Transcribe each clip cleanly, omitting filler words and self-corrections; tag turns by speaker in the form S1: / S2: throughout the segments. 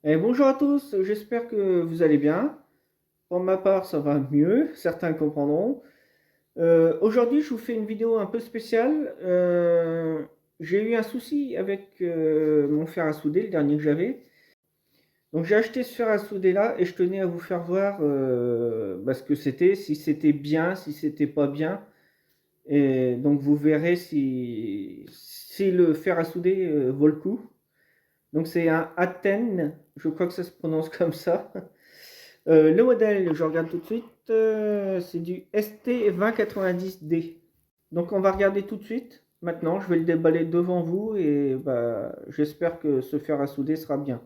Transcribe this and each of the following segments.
S1: Bonjour à tous, j'espère que vous allez bien. Pour ma part, ça va mieux, certains comprendront. Aujourd'hui, je vous fais une vidéo un peu spéciale. J'ai eu un souci avec mon fer à souder, le dernier que j'avais. Donc j'ai acheté ce fer à souder là et je tenais à vous faire voir ce que c'était, si c'était bien, si c'était pas bien. Et donc vous verrez si le fer à souder vaut le coup. Donc c'est un Aten, je crois que ça se prononce comme ça. Le modèle, je regarde tout de suite, c'est du ST2090D. Donc on va regarder tout de suite. Maintenant, je vais le déballer devant vous et j'espère que ce fer à souder sera bien.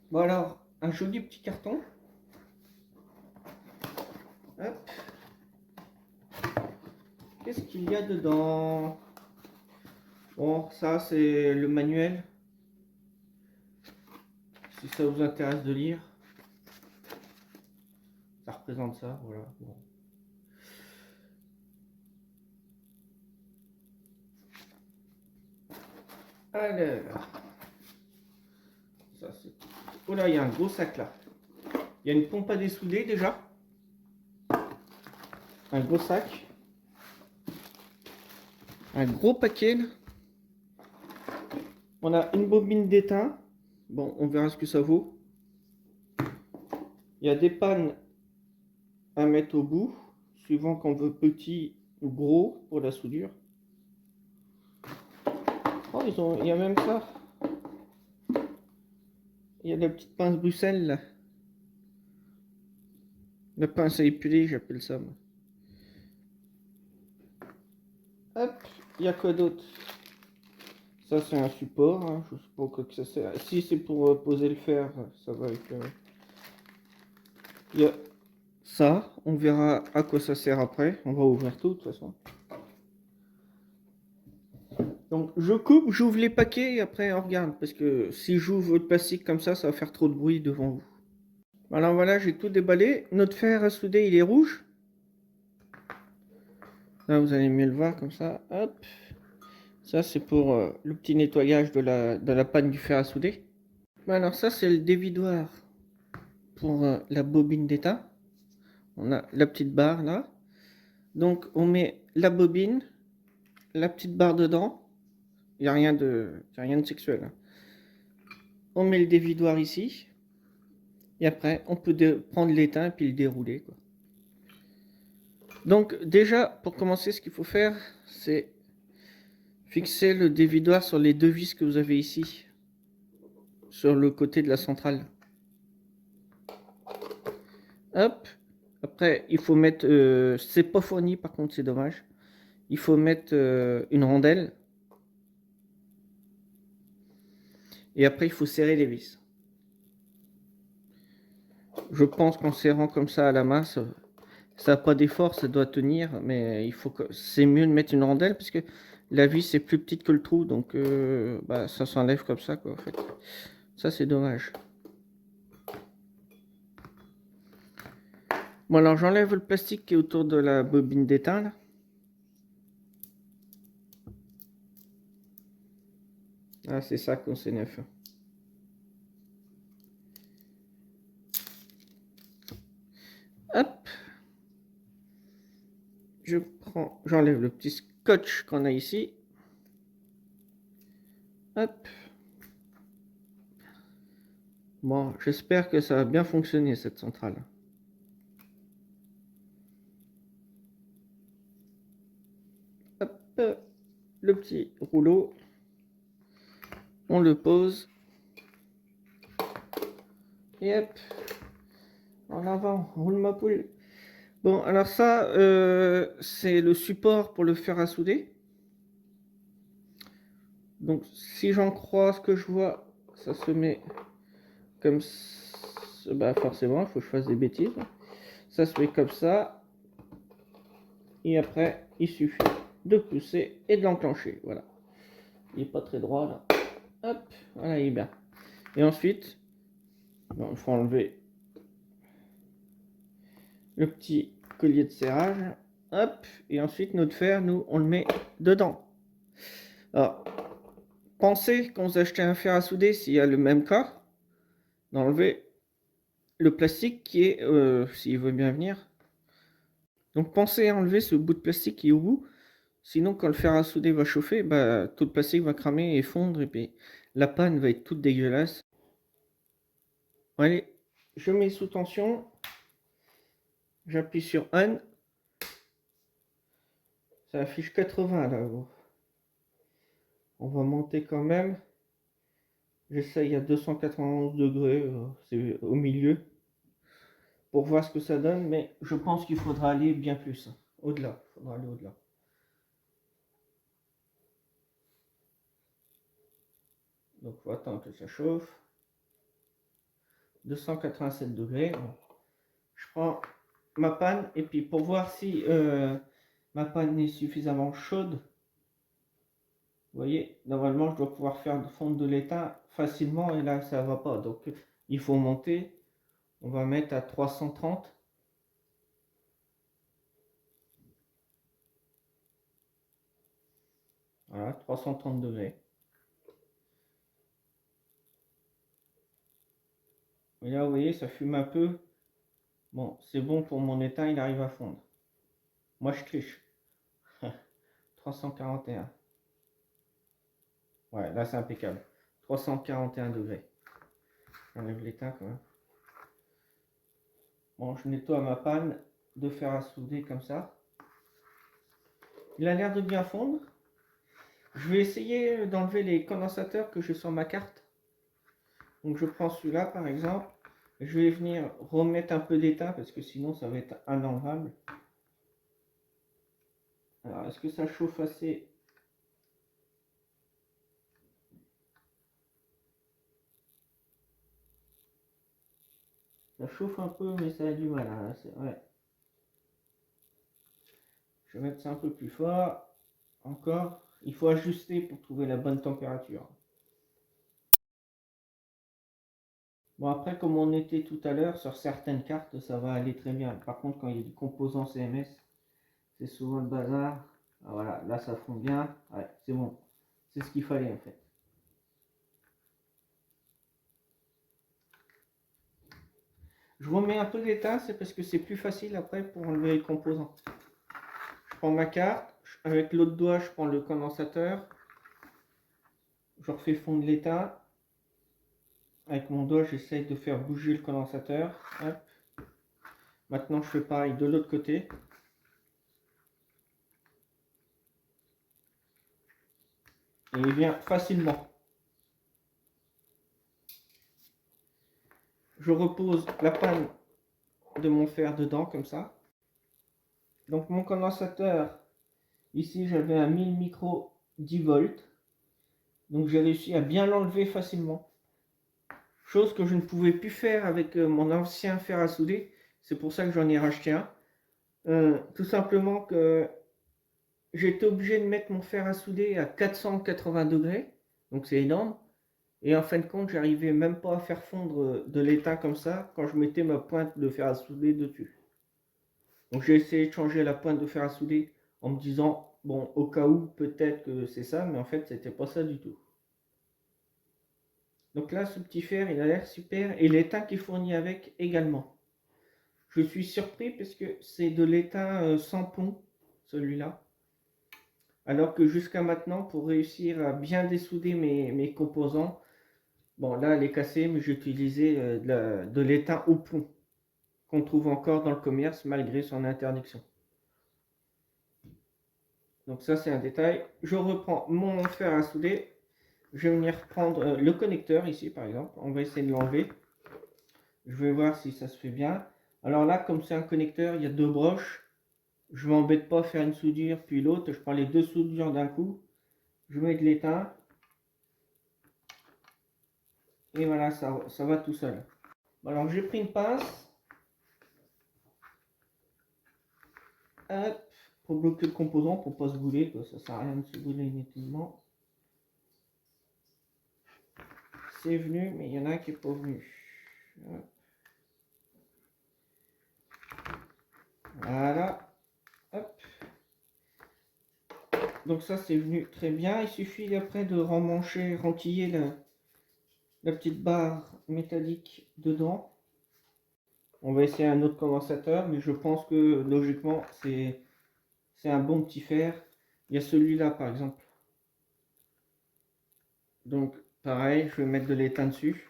S1: Bon alors, un joli petit carton. Hop. Qu'est-ce qu'il y a dedans? Bon, ça c'est le manuel, si ça vous intéresse de lire. Ça représente ça, voilà. Bon. Alors, ça c'est... Oh là, il y a un gros sac là. Il y a une pompe à dessouder déjà. Un gros sac. Un gros paquet là. On a une bobine d'étain. Bon, on verra ce que ça vaut. Il y a des pannes à mettre au bout, suivant qu'on veut petit ou gros pour la soudure. Oh, il y a même ça. Il y a la petite pince Bruxelles là. La pince à épiler, j'appelle ça. Moi. Hop, il y a quoi d'autre? Ça c'est un support, hein. Je sais pas quoi que ça sert. Si c'est pour poser le fer, ça va avec. Il y a ça, on verra à quoi ça sert après. On va ouvrir tout de toute façon. Donc je coupe, j'ouvre les paquets et après on regarde. Parce que si j'ouvre le plastique comme ça va faire trop de bruit devant vous. Alors voilà, j'ai tout déballé. Notre fer à souder, il est rouge. Là, vous allez mieux le voir comme ça. Hop. Ça, c'est pour le petit nettoyage de la panne du fer à souder. Alors ça, c'est le dévidoir pour la bobine d'étain. On a la petite barre là. Donc on met la bobine, la petite barre dedans. Il n'y a rien de sexuel. Hein. On met le dévidoir ici. Et après, on peut prendre l'étain et puis le dérouler. Quoi. Donc déjà, pour commencer, ce qu'il faut faire, c'est fixer le dévidoir sur les deux vis que vous avez ici. Sur le côté de la centrale. Hop. Après, il faut mettre... c'est pas fourni, par contre, c'est dommage. Il faut mettre une rondelle. Et après, il faut serrer les vis. Je pense qu'en serrant comme ça à la main, ça n'a pas d'effort, ça doit tenir. Mais il faut que c'est mieux de mettre une rondelle parce que la vis est plus petite que le trou. Donc, ça s'enlève comme ça, quoi, en fait. Ça, c'est dommage. Bon, alors, j'enlève le plastique qui est autour de la bobine d'étain, là. Ah, c'est ça qu'on s'est neuf. Hop. J'enlève le petit scotch qu'on a ici. Hop. Bon, j'espère que ça va bien fonctionner cette centrale. Hop. Le petit rouleau. On le pose. Et hop. En avant, roule ma poule. Bon, alors ça, c'est le support pour le fer à souder. Donc, si j'en crois ce que je vois, ça se met comme ça. Bah, forcément, il faut que je fasse des bêtises. Ça se met comme ça. Et après, il suffit de pousser et de l'enclencher. Voilà. Il n'est pas très droit là. Hop, voilà, il est bien. Et ensuite, bon, il faut enlever le petit collier de serrage. Hop, et ensuite notre fer, nous, on le met dedans. Alors, pensez quand vous achetez un fer à souder, s'il y a le même cas, d'enlever le plastique qui est, s'il veut bien venir. Donc pensez à enlever ce bout de plastique qui est au bout. Sinon, quand le fer à souder va chauffer, bah, tout le plastique va cramer et fondre, et puis la panne va être toute dégueulasse. Allez, je mets sous tension. J'appuie sur On. Ça affiche 80 là. On va monter quand même. J'essaye à 291 degrés, c'est au milieu, pour voir ce que ça donne, mais je pense qu'il faudra aller bien plus, au-delà. Il faudra aller au-delà. Donc on va attendre que ça chauffe. 287 degrés. Je prends ma panne et puis pour voir si ma panne est suffisamment chaude, vous voyez, normalement je dois pouvoir faire fondre de l'étain facilement et là ça va pas. Donc il faut monter. On va mettre à 330. Voilà, 330 degrés. Et là, vous voyez, ça fume un peu. Bon, c'est bon pour mon étain, il arrive à fondre. Moi, je triche. 341. Ouais, là, c'est impeccable. 341 degrés. J'enlève l'étain quand même. Bon, je nettoie ma panne de fer à souder comme ça. Il a l'air de bien fondre. Je vais essayer d'enlever les condensateurs que j'ai sur ma carte. Donc, je prends celui-là, par exemple. Je vais venir remettre un peu d'étain parce que sinon, ça va être inenlevable. Alors, est-ce que ça chauffe assez? Ça chauffe un peu, mais ça a du mal. Hein. Ouais. Je vais mettre ça un peu plus fort. Encore. Il faut ajuster pour trouver la bonne température. Bon, après, comme on était tout à l'heure, sur certaines cartes, ça va aller très bien. Par contre, quand il y a des composants CMS, c'est souvent le bazar. Ah, voilà, là, ça fond bien. Ouais, c'est bon. C'est ce qu'il fallait, en fait. Je remets un peu d'étain, c'est parce que c'est plus facile après pour enlever les composants. Je prends ma carte. Avec l'autre doigt, je prends le condensateur. Je refais fondre l'étain. Avec mon doigt, j'essaye de faire bouger le condensateur. Hop. Maintenant, je fais pareil de l'autre côté. Et il vient facilement. Je repose la panne de mon fer dedans, comme ça. Donc mon condensateur, ici j'avais un 1000 micro 10 volts. Donc j'ai réussi à bien l'enlever facilement. Chose que je ne pouvais plus faire avec mon ancien fer à souder. C'est pour ça que j'en ai racheté un. Tout simplement que j'étais obligé de mettre mon fer à souder à 480 degrés. Donc c'est énorme. Et en fin de compte, j'arrivais même pas à faire fondre de l'étain comme ça quand je mettais ma pointe de fer à souder dessus. Donc j'ai essayé de changer la pointe de fer à souder en me disant, bon, au cas où, peut-être que c'est ça, mais en fait, c'était pas ça du tout. Donc là, ce petit fer, il a l'air super, et l'étain qui est fourni avec également. Je suis surpris parce que c'est de l'étain sans pont, celui-là. Alors que jusqu'à maintenant, pour réussir à bien dessouder mes composants, bon là, elle est cassée, mais j'ai utilisé de l'étain au pont, qu'on trouve encore dans le commerce malgré son interdiction. Donc ça, c'est un détail. Je reprends mon fer à souder. Je vais venir prendre le connecteur ici, par exemple. On va essayer de l'enlever. Je vais voir si ça se fait bien. Alors là, comme c'est un connecteur, il y a deux broches. Je ne m'embête pas à faire une soudure, puis l'autre. Je prends les deux soudures d'un coup. Je mets de l'étain. Et voilà, ça va tout seul. Alors j'ai pris une pince. Hop, pour bloquer le composant, pour ne pas se bouler. Ça sert à rien de se bouler inutilement. C'est venu, mais il y en a un qui n'est pas venu. Hop. Voilà. Hop. Donc ça c'est venu très bien. Il suffit après de rentiller la petite barre métallique dedans. On va essayer un autre condensateur, mais je pense que logiquement c'est un bon petit fer. Il y a celui-là par exemple. Donc pareil, je vais mettre de l'étain dessus.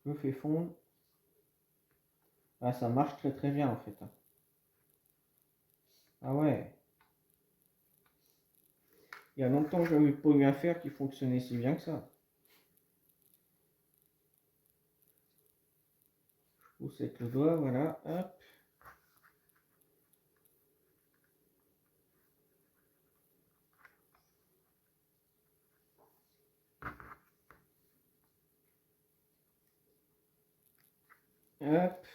S1: Je fais fondre. Ah, ça marche très très bien en fait. Ah ouais. Il y a longtemps que je n'avais pas eu un fer qui fonctionnait si bien que ça. Je pousse avec le doigt, voilà. Hop. Hop.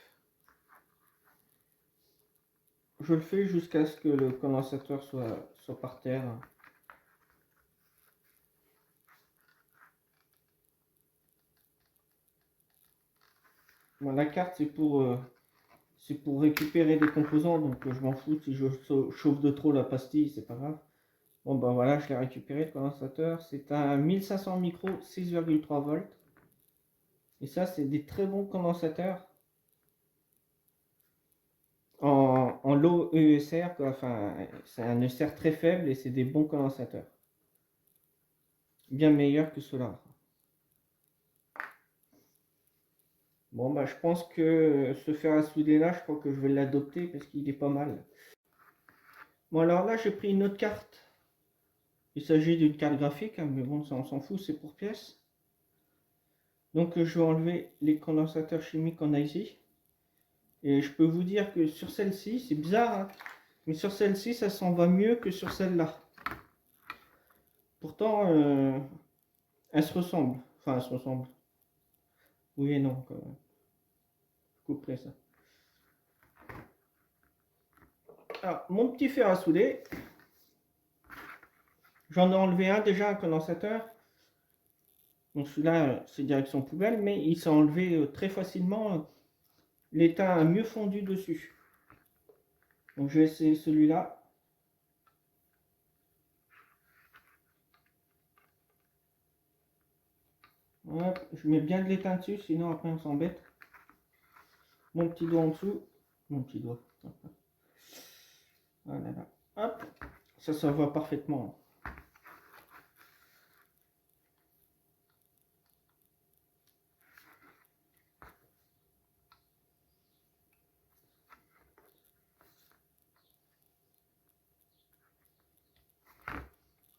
S1: Je le fais jusqu'à ce que le condensateur soit par terre. Bon, la carte c'est pour récupérer des composants, donc je m'en fous si je chauffe de trop la pastille, c'est pas grave. Bon ben voilà, je l'ai récupéré le condensateur. C'est un 1500 micro 6,3 volts. Et ça c'est des très bons condensateurs en low ESR, quoi. Enfin c'est un ESR très faible et c'est des bons condensateurs. Bien meilleurs que ceux-là. Bon bah je pense que ce fer à souder là, je crois que je vais l'adopter parce qu'il est pas mal. Bon alors là j'ai pris une autre carte. Il s'agit d'une carte graphique, hein, mais bon ça on s'en fout, c'est pour pièces. Donc je vais enlever les condensateurs chimiques qu'on a ici. Et je peux vous dire que sur celle-ci, c'est bizarre, hein, mais sur celle-ci ça s'en va mieux que sur celle-là. Pourtant elles se ressemblent. Enfin elles se ressemblent. Oui et non quand même. Je couperai ça. Alors mon petit fer à souder. J'en ai enlevé un déjà, un condensateur. Donc celui-là, c'est direction poubelle, mais il s'est enlevé très facilement. L'étain a mieux fondu dessus. Donc je vais essayer celui-là. Hop, je mets bien de l'étain dessus, sinon après on s'embête. Mon petit doigt en dessous. Mon petit doigt. Voilà. Hop, ça va parfaitement.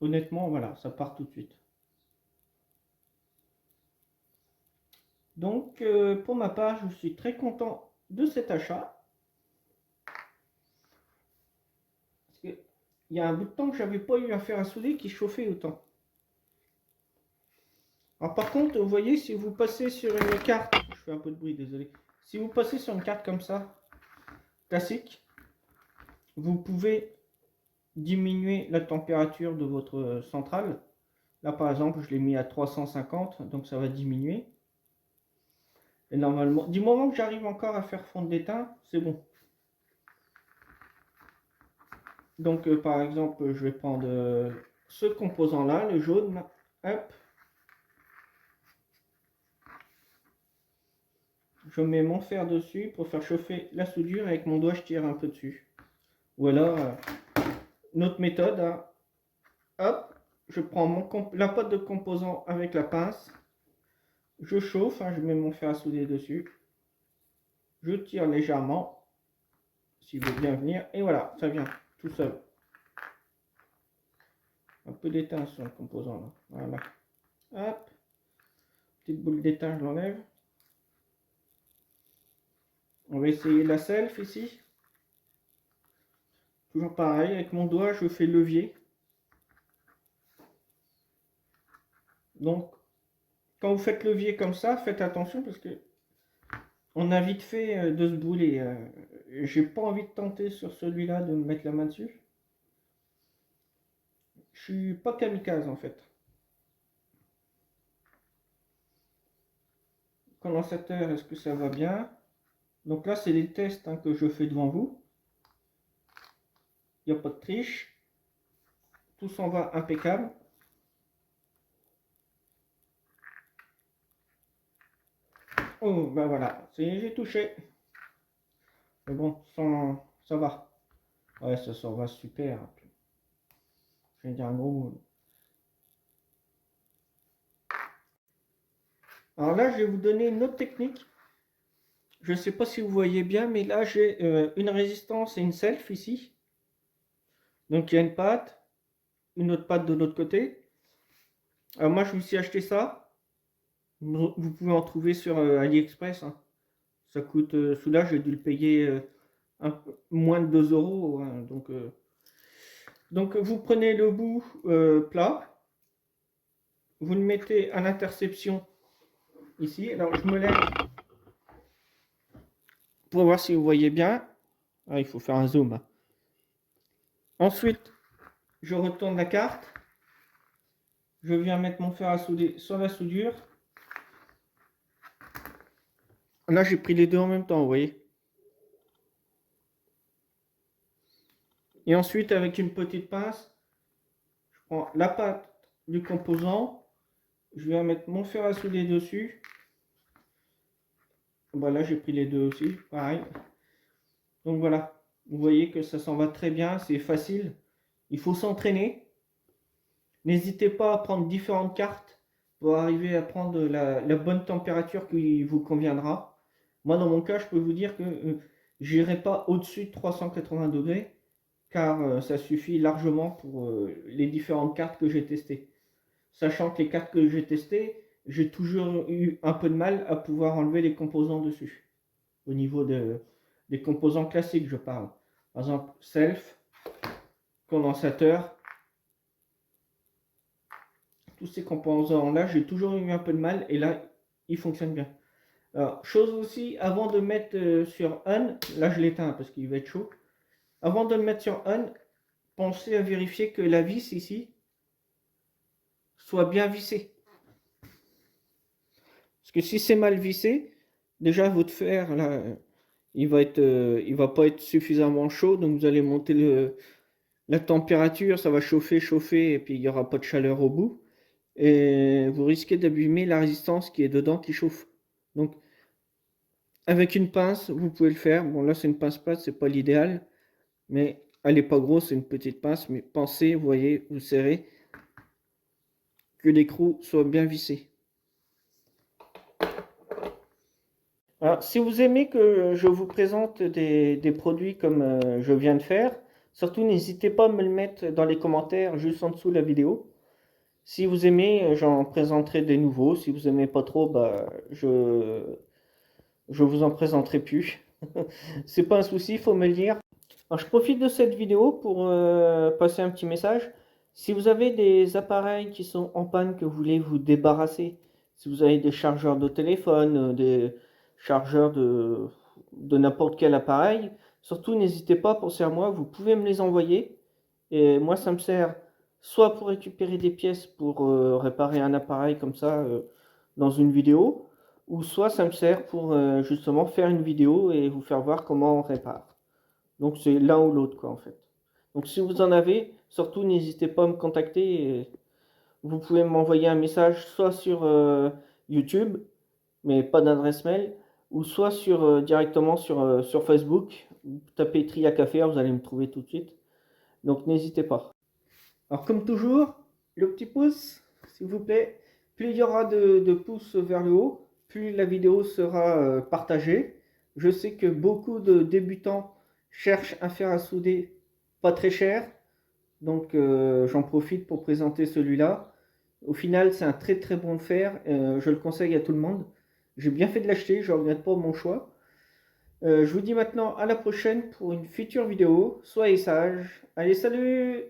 S1: Honnêtement, voilà, ça part tout de suite. Donc, pour ma part, je suis très content de cet achat. Parce que il y a un bout de temps que j'avais pas eu un fer à souder qui chauffait autant. Alors par contre, vous voyez, si vous passez sur une carte, je fais un peu de bruit, désolé. Si vous passez sur une carte comme ça, classique, vous pouvez diminuer la température de votre centrale. Là par exemple, je l'ai mis à 350, donc ça va diminuer. Et normalement, du moment que j'arrive encore à faire fondre l'étain, c'est bon. Donc par exemple, je vais prendre ce composant là, le jaune, hop. Je mets mon fer dessus pour faire chauffer la soudure. Avec mon doigt je tire un peu dessus. Ou alors notre méthode, hein. Hop, je prends la pâte de composant avec la pince, je chauffe, hein, je mets mon fer à souder dessus, je tire légèrement s'il veut bien venir, et voilà, ça vient tout seul. Un peu d'étain sur le composant là, voilà. Hop, petite boule d'étain, je l'enlève. On va essayer la self ici. Toujours pareil, avec mon doigt je fais levier. Donc quand vous faites levier comme ça, faites attention parce que on a vite fait de se brûler. J'ai pas envie de tenter sur celui-là de me mettre la main dessus. Je suis pas kamikaze en fait. Condensateur, est-ce que ça va bien? Donc là, c'est les tests, hein, que je fais devant vous. il n'y a pas de triche. Tout s'en va impeccable. Oh, ben voilà, j'ai touché. Mais bon, ça va. Ouais, ça s'en va super. Je vais dire un gros mot. Alors là, je vais vous donner une autre technique. Je ne sais pas si vous voyez bien, mais là, j'ai une résistance et une self ici. Donc, il y a une patte, une autre patte de l'autre côté. Alors moi, je me suis acheté ça. Vous pouvez en trouver sur AliExpress, hein. Ça coûte, celui-là, j'ai dû le payer moins de 2 euros, hein. Donc, vous prenez le bout plat, vous le mettez à l'interception ici. Alors, je me lève pour voir si vous voyez bien. Ah, il faut faire un zoom, hein. Ensuite, je retourne la carte. Je viens mettre mon fer à souder sur la soudure. Là, j'ai pris les deux en même temps, vous voyez. Et ensuite, avec une petite pince, je prends la pâte du composant. Je viens mettre mon fer à souder dessus. Voilà, j'ai pris les deux aussi, pareil. Donc voilà, vous voyez que ça s'en va très bien, c'est facile. Il faut s'entraîner. N'hésitez pas à prendre différentes cartes pour arriver à prendre la bonne température qui vous conviendra. Moi, dans mon cas, je peux vous dire que je n'irai pas au-dessus de 380 degrés, car ça suffit largement pour les différentes cartes que j'ai testées. Sachant que les cartes que j'ai testées, j'ai toujours eu un peu de mal à pouvoir enlever les composants dessus. Au niveau des composants classiques, je parle. Par exemple, self, condensateur, tous ces composants-là, j'ai toujours eu un peu de mal et là, ils fonctionnent bien. Alors, chose aussi, avant de mettre sur on, là je l'éteins parce qu'il va être chaud. Avant de le mettre sur on, pensez à vérifier que la vis ici soit bien vissée. Parce que si c'est mal vissé, déjà votre fer là, il va pas être suffisamment chaud, donc vous allez monter la température, ça va chauffer, chauffer, et puis il n'y aura pas de chaleur au bout. Et vous risquez d'abîmer la résistance qui est dedans qui chauffe. Donc avec une pince, vous pouvez le faire. Bon là c'est une pince plate, c'est pas l'idéal, mais elle n'est pas grosse, c'est une petite pince, mais pensez, vous voyez, vous serrez, que l'écrou soit bien vissé. Alors, si vous aimez que je vous présente des produits comme je viens de faire, surtout n'hésitez pas à me le mettre dans les commentaires juste en dessous de la vidéo. Si vous aimez, j'en présenterai des nouveaux. Si vous aimez pas trop, bah, je vous en présenterai plus. C'est pas un souci, il faut me le dire. Alors, je profite de cette vidéo pour passer un petit message. Si vous avez des appareils qui sont en panne que vous voulez vous débarrasser, si vous avez des chargeurs de téléphone, des chargeurs de n'importe quel appareil, surtout n'hésitez pas à penser à moi, vous pouvez me les envoyer. Et moi, ça me sert soit pour récupérer des pièces pour réparer un appareil comme ça dans une vidéo, ou soit ça me sert pour justement faire une vidéo et vous faire voir comment on répare. Donc c'est l'un ou l'autre quoi en fait. Donc si vous en avez, surtout n'hésitez pas à me contacter. Vous pouvez m'envoyer un message soit sur YouTube, mais pas d'adresse mail, ou soit directement sur Facebook. Vous tapez Tria Café, vous allez me trouver tout de suite. Donc n'hésitez pas. Alors comme toujours, le petit pouce, s'il vous plaît. Plus il y aura de pouces vers le haut, plus la vidéo sera partagée. Je sais que beaucoup de débutants cherchent un fer à souder pas très cher. Donc j'en profite pour présenter celui-là. Au final, c'est un très très bon fer. Je le conseille à tout le monde. J'ai bien fait de l'acheter, je ne regrette pas mon choix. Je vous dis maintenant à la prochaine pour une future vidéo. Soyez sages. Allez, salut!